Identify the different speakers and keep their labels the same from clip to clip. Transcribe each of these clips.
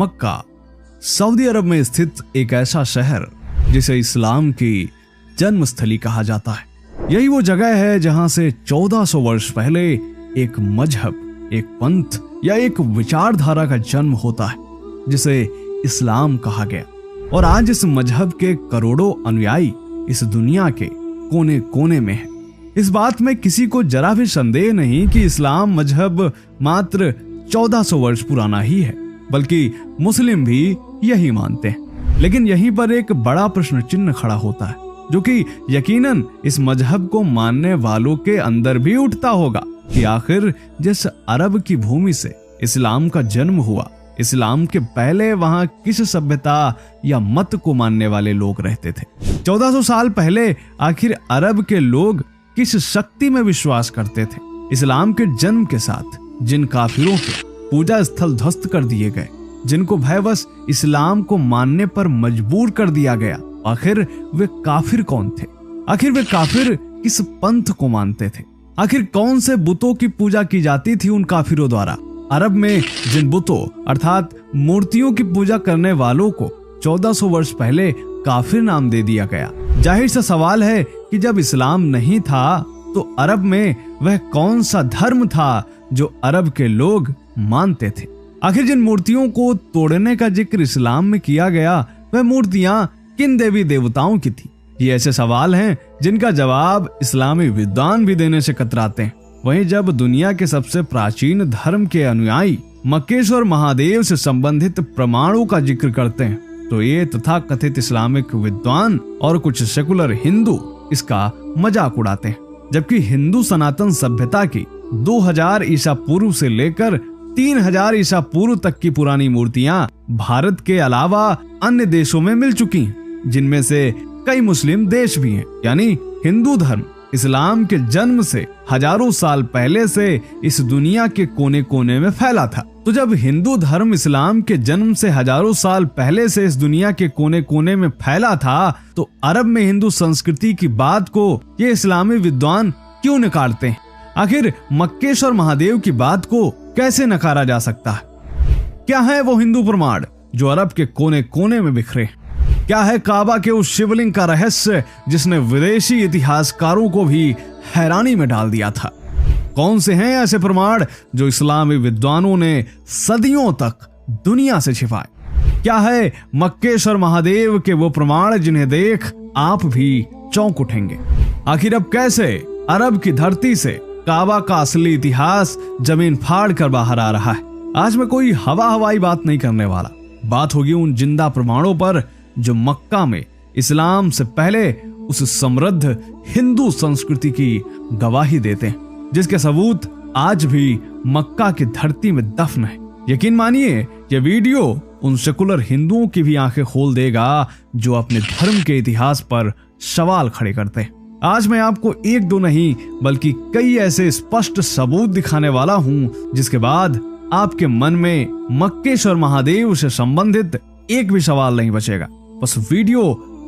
Speaker 1: मक्का Saudi अरब में स्थित एक ऐसा शहर जिसे इस्लाम की जन्मस्थली कहा जाता है। यही वो जगह है जहां से 1400 वर्ष पहले एक मजहब, एक पंथ या एक विचारधारा का जन्म होता है जिसे इस्लाम कहा गया। और आज इस मजहब के करोड़ों अनुयायी इस दुनिया के कोने कोने में है। इस बात में किसी को जरा भी संदेह नहीं कि इस्लाम मजहब मात्र 1400 वर्ष पुराना ही है, बल्कि मुस्लिम भी यही मानते हैं। लेकिन यहीं पर एक बड़ा प्रश्न चिन्ह खड़ा होता है, जो कि यकीनन इस मजहब को मानने वालों के अंदर भी उठता होगा कि आखिर जिस अरब की भूमि से इस्लाम का जन्म हुआ, इस्लाम के पहले वहां किस सभ्यता या मत को मानने वाले लोग रहते थे। 1400 साल पहले आखिर अरब के लोग किस शक्ति में विश्वास करते थे। इस्लाम के जन्म के साथ जिन काफिरों के पूजा स्थल ध्वस्त कर दिए गए, जिनको भयवश इस्लाम को मानने पर मजबूर कर दिया गया, आखिर वे काफिर कौन थे? आखिर वे काफिर किस पंथ को मानते थे? आखिर कौन से बुतों की पूजा की जाती थी उन काफिरों द्वारा? अरब में जिन बुतों अर्थात मूर्तियों की पूजा करने वालों को 1400 वर्ष पहले काफिर नाम दे दिया गया। जाहिर सा सवाल है कि जब इस्लाम नहीं था तो अरब में वह कौन सा धर्म था जो अरब के लोग मानते थे? आखिर जिन मूर्तियों को तोड़ने का जिक्र इस्लाम में किया गया, वह मूर्तियां किन देवी देवताओं की थी? ये ऐसे सवाल हैं जिनका जवाब इस्लामी विद्वान भी देने से कतराते हैं। वहीं जब दुनिया के सबसे प्राचीन धर्म के अनुयायी मक्केश्वर महादेव से संबंधित प्रमाणों का जिक्र करते हैं, तो ये तथाकथित इस्लामिक विद्वान और कुछ सेकुलर हिंदू इसका मजाक उड़ाते हैं। जबकि हिंदू सनातन सभ्यता की 2000 ईसा पूर्व से लेकर 3000 ईसा पूर्व तक की पुरानी मूर्तियां भारत के अलावा अन्य देशों में मिल चुकी हैं, जिनमें से कई मुस्लिम देश भी हैं। यानी हिंदू धर्म इस्लाम के जन्म से हजारों साल पहले से इस दुनिया के कोने कोने में फैला था। तो जब हिंदू धर्म इस्लाम के जन्म से हजारों साल पहले से इस दुनिया के कोने कोने में फैला था, तो अरब में हिंदू संस्कृति की बात को ये इस्लामी विद्वान क्यों नकारते हैं? आखिर मक्केश्वर महादेव की बात को कैसे नकारा जा सकता है? क्या है वो हिंदू प्रमाण जो अरब के कोने कोने में बिखरे? क्या है काबा के उस शिवलिंग का रहस्य जिसने विदेशी इतिहासकारों को भी हैरानी में डाल दिया था? कौन से हैं ऐसे प्रमाण जो इस्लामी विद्वानों ने सदियों तक दुनिया से छिपाए? क्या है मक्केश्वर महादेव के वो प्रमाण जिन्हें देख आप भी चौंक उठेंगे? आखिर अब कैसे अरब की धरती से काबा का असली इतिहास जमीन फाड़ कर बाहर आ रहा है? आज मैं कोई हवाई बात नहीं करने वाला। बात होगी उन जिंदा प्रमाणों पर जो मक्का में इस्लाम से पहले उस समृद्ध हिंदू संस्कृति की गवाही देते हैं, जिसके सबूत आज भी मक्का की धरती में दफन है। यकीन मानिए ये वीडियो उन सेकुलर हिंदुओं की भी आंखें खोल देगा जो अपने धर्म के इतिहास पर सवाल खड़े करते हैं। आज मैं आपको एक दो नहीं बल्कि कई ऐसे स्पष्ट सबूत दिखाने वाला हूं जिसके बाद आपके मन में मक्केश्वर महादेव से संबंधित एक भी सवाल नहीं बचेगा। बस वीडियो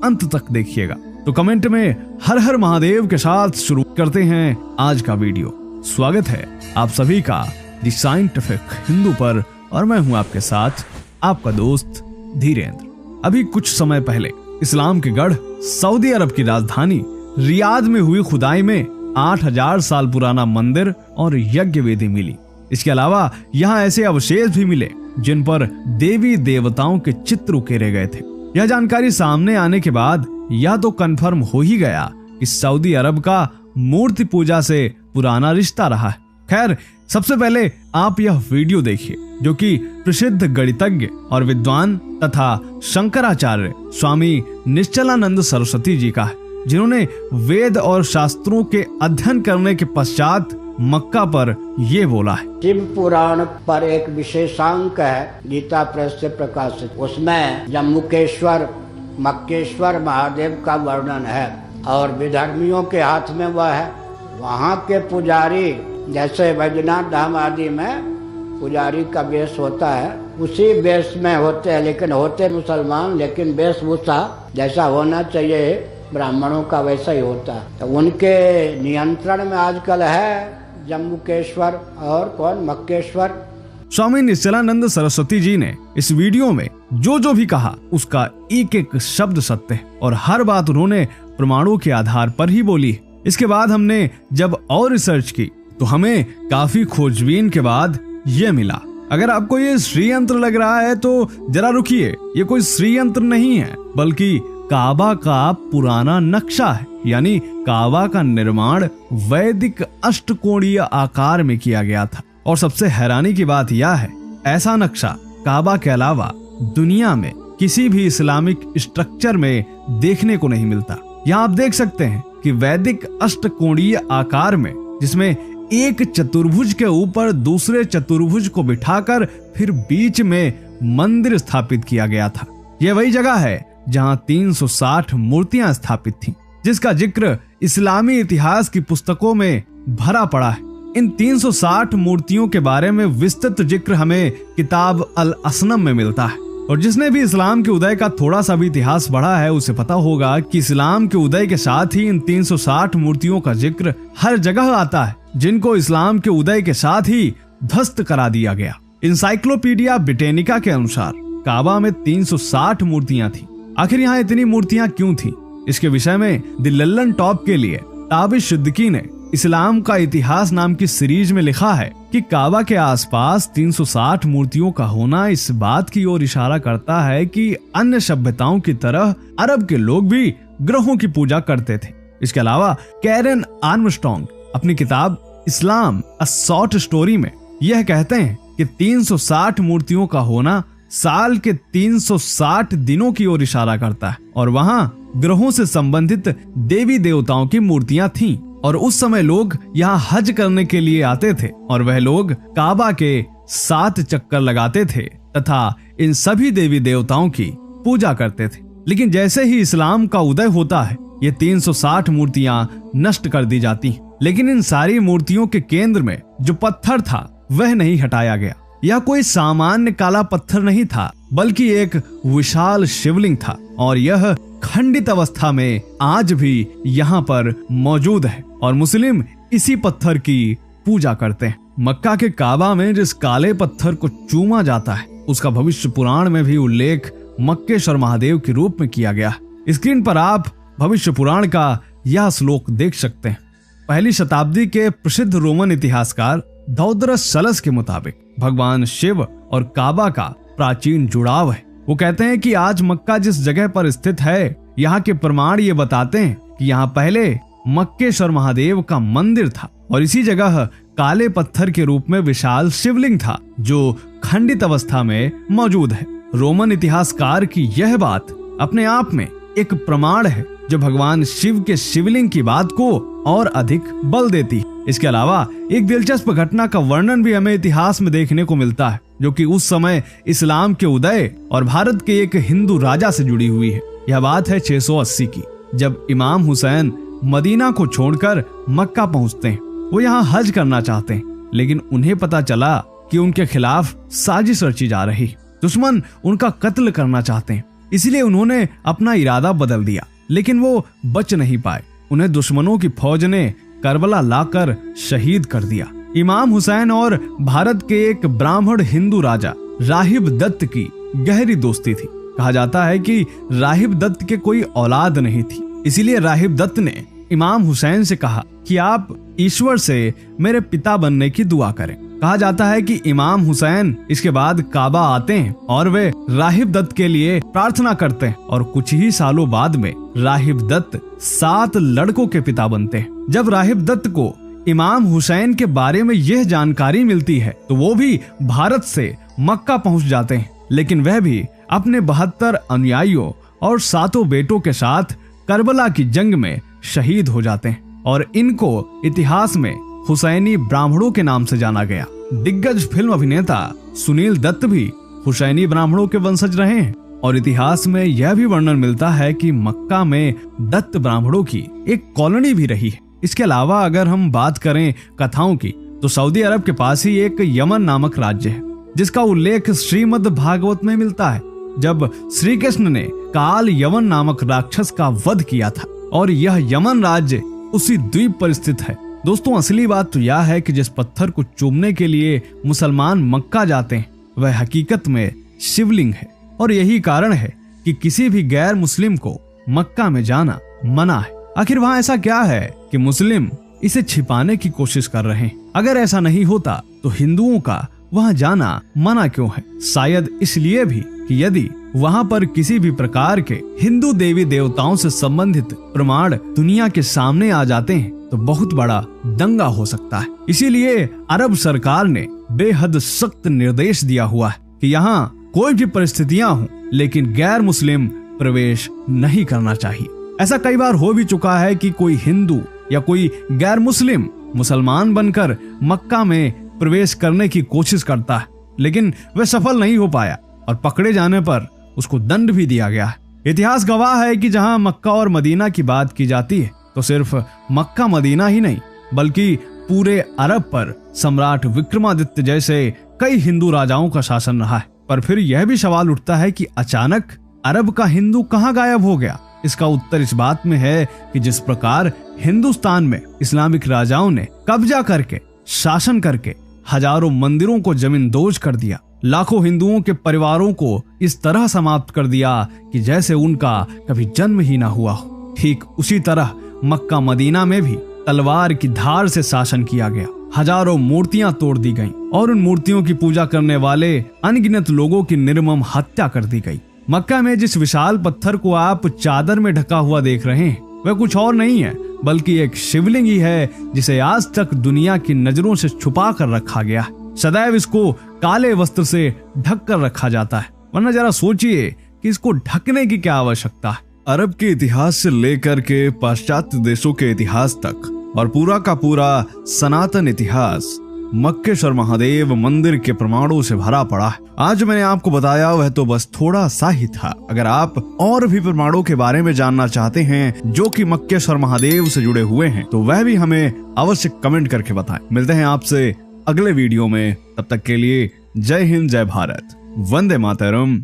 Speaker 1: अंत तक देखिएगा। तो कमेंट में हर हर महादेव के साथ शुरू करते हैं आज का वीडियो। स्वागत है आप सभी का द साइंटिफिक हिंदू पर और मैं हूं आपके साथ आपका दोस्त धीरेन्द्र। अभी कुछ समय पहले इस्लाम के गढ़ सऊदी अरब की राजधानी रियाद में हुई खुदाई में 8000 साल पुराना मंदिर और यज्ञ वेदी मिली। इसके अलावा यहाँ ऐसे अवशेष भी मिले जिन पर देवी देवताओं के चित्र उकेरे गए थे। यह जानकारी सामने आने के बाद यह तो कंफर्म हो ही गया कि सऊदी अरब का मूर्ति पूजा से पुराना रिश्ता रहा है। खैर, सबसे पहले आप यह वीडियो देखिए जो कि प्रसिद्ध गणितज्ञ और विद्वान तथा शंकराचार्य स्वामी निश्चलानंद सरस्वती जी का है, जिन्होंने वेद और शास्त्रों के अध्ययन करने के पश्चात मक्का पर ये बोला है। शिव पुराण पर एक विशेषांक है गीता प्रेस से प्रकाशित, उसमें जम्मूकेश्वर मक्केश्वर महादेव का वर्णन है और विधर्मियों के हाथ में वह है। वहाँ के पुजारी जैसे वैद्यनाथ धाम आदि में पुजारी का वेश होता है, उसी वेश में होते हैं, लेकिन होते मुसलमान, लेकिन वेशभूषा जैसा होना चाहिए ब्राह्मणों का वैसा ही होता है। तो उनके नियंत्रण में आजकल है जम्मूकेश्वर और कौन मक्केश्वर। स्वामी निश्चलानंद सरस्वती जी ने इस वीडियो में जो भी कहा उसका एक एक शब्द सत्य है और हर बात उन्होंने प्रमाणों के आधार पर ही बोली। इसके बाद हमने जब और रिसर्च की तो हमें काफी खोजबीन के बाद यह मिला। अगर आपको ये श्रीयंत्र लग रहा है तो जरा रुकिए, ये कोई श्रीयंत्र नहीं है बल्कि काबा का पुराना नक्शा है। यानी काबा का निर्माण वैदिक अष्टकोणीय आकार में किया गया था और सबसे हैरानी की बात यह है ऐसा नक्शा काबा के अलावा दुनिया में किसी भी इस्लामिक स्ट्रक्चर में देखने को नहीं मिलता। यहाँ आप देख सकते हैं कि वैदिक अष्टकोणीय आकार में जिसमें एक चतुर्भुज के ऊपर दूसरे चतुर्भुज को बिठाकर फिर बीच में मंदिर स्थापित किया गया था। यह वही जगह है जहां 360 मूर्तियां स्थापित थीं, जिसका जिक्र इस्लामी इतिहास की पुस्तकों में भरा पड़ा है। इन 360 मूर्तियों के बारे में विस्तृत जिक्र हमें किताब अल असनम में मिलता है और जिसने भी इस्लाम के उदय का थोड़ा सा भी इतिहास पढ़ा है उसे पता होगा कि इस्लाम के उदय के साथ ही इन 360 मूर्तियों का जिक्र हर जगह आता है, जिनको इस्लाम के उदय के साथ ही ध्वस्त करा दिया गया। इंसाइक्लोपीडिया ब्रिटेनिका के अनुसार काबा में 360 मूर्तियां थी। आखिर यहाँ इतनी मूर्तियां क्यों थी? इसके विषय में द लल्लन टॉप के लिए ताबिश सिद्दीकी ने इस्लाम का इतिहास नाम की सीरीज में लिखा है कि काबा के आसपास 360 मूर्तियों का होना इस बात की ओर इशारा करता है कि अन्य सभ्यताओं की तरह अरब के लोग भी ग्रहों की पूजा करते थे। इसके अलावा कैरन आर्मस्ट्रॉन्ग अपनी किताब इस्लाम अ शॉर्ट स्टोरी में यह कहते हैं कि 360 मूर्तियों का होना साल के 360 दिनों की ओर इशारा करता है और वहाँ ग्रहों से संबंधित देवी देवताओं की मूर्तियां थीं और उस समय लोग यहाँ हज करने के लिए आते थे और वह लोग काबा के 7 चक्कर लगाते थे तथा इन सभी देवी देवताओं की पूजा करते थे। लेकिन जैसे ही इस्लाम का उदय होता है ये 360 मूर्तियां नष्ट कर दी जाती। लेकिन इन सारी मूर्तियों के केंद्र में जो पत्थर था वह नहीं हटाया गया। यह कोई सामान्य काला पत्थर नहीं था बल्कि एक विशाल शिवलिंग था और यह खंडित अवस्था में आज भी यहाँ पर मौजूद है और मुस्लिम इसी पत्थर की पूजा करते हैं। मक्का के काबा में जिस काले पत्थर को चूमा जाता है उसका भविष्य पुराण में भी उल्लेख मक्केश्वर महादेव के रूप में किया गया है। स्क्रीन पर आप भविष्य पुराण का यह श्लोक देख सकते हैं। पहली शताब्दी के प्रसिद्ध रोमन इतिहासकार दौदरस सलस के मुताबिक भगवान शिव और काबा का प्राचीन जुड़ाव है। वो कहते हैं कि आज मक्का जिस जगह पर स्थित है यहाँ के प्रमाण ये बताते हैं कि यहाँ पहले मक्केश्वर महादेव का मंदिर था और इसी जगह काले पत्थर के रूप में विशाल शिवलिंग था जो खंडित अवस्था में मौजूद है। रोमन इतिहासकार की यह बात अपने आप में एक प्रमाण है जो भगवान शिव के शिवलिंग की बात को और अधिक बल देती है। इसके अलावा एक दिलचस्प घटना का वर्णन भी हमें इतिहास में देखने को मिलता है जो कि उस समय इस्लाम के उदय और भारत के एक हिंदू राजा से जुड़ी हुई है। यह बात है 680 की, जब इमाम हुसैन मदीना को छोड़कर मक्का पहुंचते हैं। वो यहाँ हज करना चाहते हैं लेकिन उन्हें पता चला कि उनके खिलाफ साजिश रची जा रही, दुश्मन उनका कत्ल करना चाहते हैं। इसलिए उन्होंने अपना इरादा बदल दिया लेकिन वो बच नहीं पाए। उन्हें दुश्मनों की फौज ने करबला लाकर शहीद कर दिया। इमाम हुसैन और भारत के एक ब्राह्मण हिंदू राजा राहिब दत्त की गहरी दोस्ती थी। कहा जाता है कि राहिब दत्त के कोई औलाद नहीं थी, इसीलिए राहिब दत्त ने इमाम हुसैन से कहा कि आप ईश्वर से मेरे पिता बनने की दुआ करें। कहा जाता है कि इमाम हुसैन इसके बाद काबा आते हैं और वे राहिब दत्त के लिए प्रार्थना करते हैं और कुछ ही सालों बाद में राहिब दत्त 7 लड़कों के पिता बनते हैं। जब राहिब दत्त को इमाम हुसैन के बारे में यह जानकारी मिलती है तो वो भी भारत से मक्का पहुंच जाते हैं, लेकिन वह भी अपने 72 अनुयायियों और 7 बेटों के साथ करबला की जंग में शहीद हो जाते हैं और इनको इतिहास में हुसैनी ब्राह्मणों के नाम से जाना गया। दिग्गज फिल्म अभिनेता सुनील दत्त भी हुसैनी ब्राह्मणों के वंशज रहे हैं और इतिहास में यह भी वर्णन मिलता है कि मक्का में दत्त ब्राह्मणों की एक कॉलोनी भी रही है। इसके अलावा अगर हम बात करें कथाओं की तो सऊदी अरब के पास ही एक यमन नामक राज्य है जिसका उल्लेख श्रीमद् भागवत में मिलता है, जब श्री कृष्ण ने काल यमन नामक राक्षस का वध किया था और यह यमन राज्य उसी द्वीप पर स्थित है दोस्तों असली बात तो यह है कि जिस पत्थर को चूमने के लिए मुसलमान मक्का जाते हैं वह हकीकत में शिवलिंग है, और यही कारण है कि किसी भी गैर मुस्लिम को मक्का में जाना मना है। आखिर वहाँ ऐसा क्या है कि मुस्लिम इसे छिपाने की कोशिश कर रहे हैं? अगर ऐसा नहीं होता तो हिंदुओं का वहाँ जाना मना क्यों है? शायद इसलिए भी कि यदि वहाँ पर किसी भी प्रकार के हिंदू देवी देवताओं से संबंधित प्रमाण दुनिया के सामने आ जाते हैं तो बहुत बड़ा दंगा हो सकता है। इसीलिए अरब सरकार ने बेहद सख्त निर्देश दिया हुआ है कि यहाँ कोई भी परिस्थितियां हों लेकिन गैर मुस्लिम प्रवेश नहीं करना चाहिए। ऐसा कई बार हो भी चुका है कि कोई हिंदू या कोई गैर मुस्लिम मुसलमान बनकर मक्का में प्रवेश करने की कोशिश करता है, लेकिन वह सफल नहीं हो पाया और पकड़े जाने पर उसको दंड भी दिया गया है। इतिहास गवाह है कि जहां मक्का और मदीना की बात की जाती है तो सिर्फ मक्का मदीना ही नहीं बल्कि पूरे अरब पर सम्राट विक्रमादित्य जैसे कई हिंदू राजाओं का शासन रहा है। पर फिर यह भी सवाल उठता है कि अचानक अरब का हिंदू कहां गायब हो गया? इसका उत्तर इस बात में है कि जिस प्रकार हिंदुस्तान में इस्लामिक राजाओं ने कब्जा करके शासन करके हजारों मंदिरों को जमींदोज कर दिया, लाखों हिंदुओं के परिवारों को इस तरह समाप्त कर दिया कि जैसे उनका कभी जन्म ही ना हुआ हो, ठीक उसी तरह मक्का मदीना में भी तलवार की धार से शासन किया गया। हजारों मूर्तियां तोड़ दी गईं और उन मूर्तियों की पूजा करने वाले अनगिनत लोगों की निर्मम हत्या कर दी गई। मक्का में जिस विशाल पत्थर को आप चादर में ढका हुआ देख रहे हैं वह कुछ और नहीं है बल्कि एक शिवलिंग ही है जिसे आज तक दुनिया की नजरों से छुपा कर रखा गया है। सदैव इसको काले वस्त्र से ढक कर रखा जाता है, वरना जरा सोचिए कि इसको ढकने की क्या आवश्यकता है। अरब के इतिहास से लेकर के पाश्चात्य देशों के इतिहास तक और पूरा का पूरा सनातन इतिहास मक्केश्वर महादेव मंदिर के प्रमाणों से भरा पड़ा है। आज मैंने आपको बताया वह तो बस थोड़ा सा ही था। अगर आप और भी प्रमाणों के बारे में जानना चाहते हैं जो कि मक्केश्वर महादेव से जुड़े हुए हैं तो वह भी हमें अवश्य कमेंट करके बताएं। मिलते हैं आपसे अगले वीडियो में, तब तक के लिए जय हिंद, जय भारत, वंदे मातरम।